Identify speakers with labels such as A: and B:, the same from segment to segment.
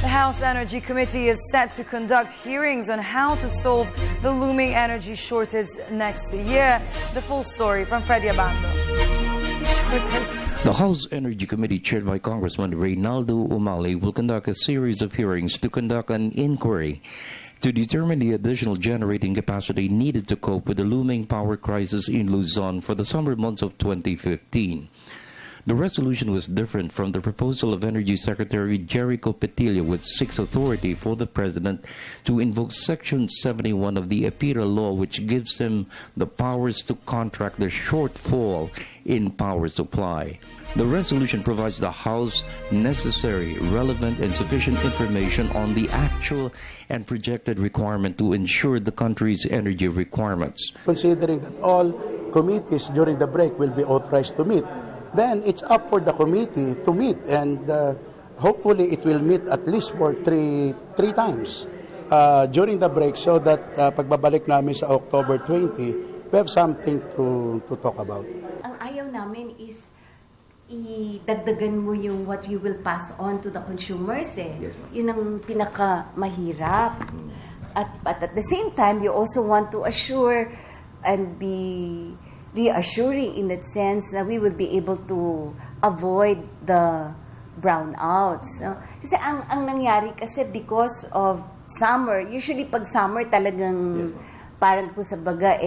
A: House Energy Committee is set to conduct hearings on how to solve the looming energy shortage next year. The full story from Freddie Abando.
B: The House Energy Committee, chaired by Congressman Reynaldo Umali, will conduct a series of hearings to conduct an inquiry to determine the additional generating capacity needed to cope with the looming power crisis in Luzon for the summer months of 2015. The resolution was different from the proposal of Energy Secretary Jericho Petilla, which seeks authority for the President to invoke Section 71 of the EPIRA law, which gives him the powers to contract the shortfall in power supply. The resolution provides the House necessary, relevant, and sufficient information on the actual and projected requirement to ensure the country's energy requirements.
C: Considering that all committees during the break will be authorized to meet, then it's up for the committee to meet, and hopefully it will meet at least for three times during the break, so that pagbabalik namin sa October 20, we have something to talk about.
D: Ang ayaw namin is idagdagan mo yung what you will pass on to the consumers eh. Yes, yun ang pinakamahirap. But at the same time, you also want to assure and be reassuring in that sense that we will be able to avoid the brownouts. Kasi ang nangyari kasi because of summer, usually pag summer talagang parang po sa baga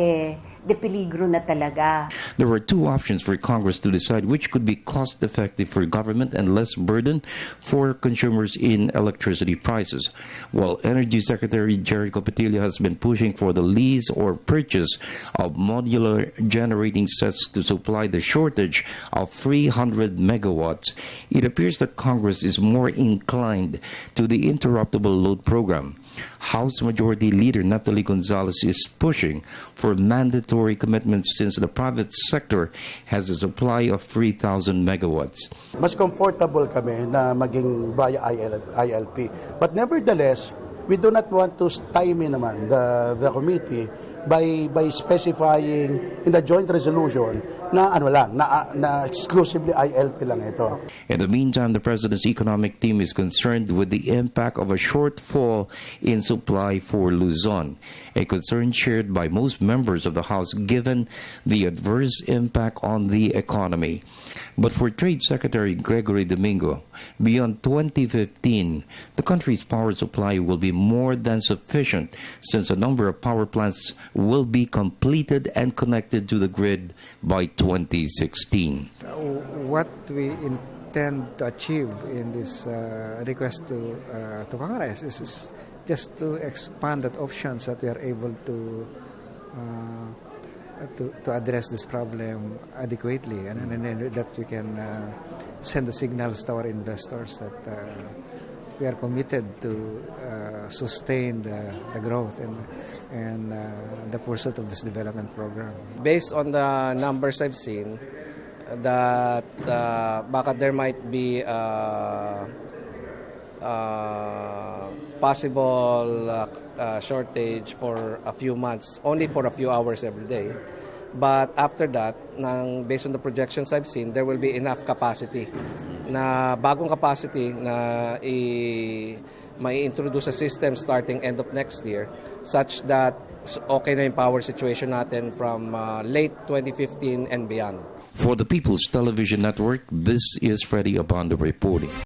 D: de peligro na talaga.
B: There were two options for Congress to decide which could be cost-effective for government and less burden for consumers in electricity prices. While Energy Secretary Jericho Petilla has been pushing for the lease or purchase of modular generating sets to supply the shortage of 300 megawatts, it appears that Congress is more inclined to the interruptible load program. House Majority Leader Natalie Gonzalez is pushing for mandatory commitments since the private sector has a supply of 3,000 megawatts.
C: Mas comfortable kami na maging via ILP. But nevertheless, we do not want to stymie naman the committee by specifying in the joint resolution na na exclusively ILP lang ito.
B: In the meantime, the President's economic team is concerned with the impact of a shortfall in supply for Luzon, a concern shared by most members of the House given the adverse impact on the economy. But for Trade Secretary Gregory Domingo, beyond 2015, the country's power supply will be more than sufficient since a number of power plants will be completed and connected to the grid by 2016.
E: What we intend to achieve in this request to Congress is just to expand the options that we are able to address this problem adequately, and that we can send the signals to our investors that we are committed to sustain the growth and the pursuit of this development program.
F: Based on the numbers I've seen, that baka there might be possible shortage for a few months, only for a few hours every day. But after that, based on the projections I've seen, there will be enough capacity, na bagong capacity na may introduce a system starting end of next year, such that okay na yung power situation natin from late 2015 and beyond.
B: For the People's Television Network, this is Freddie Abando reporting.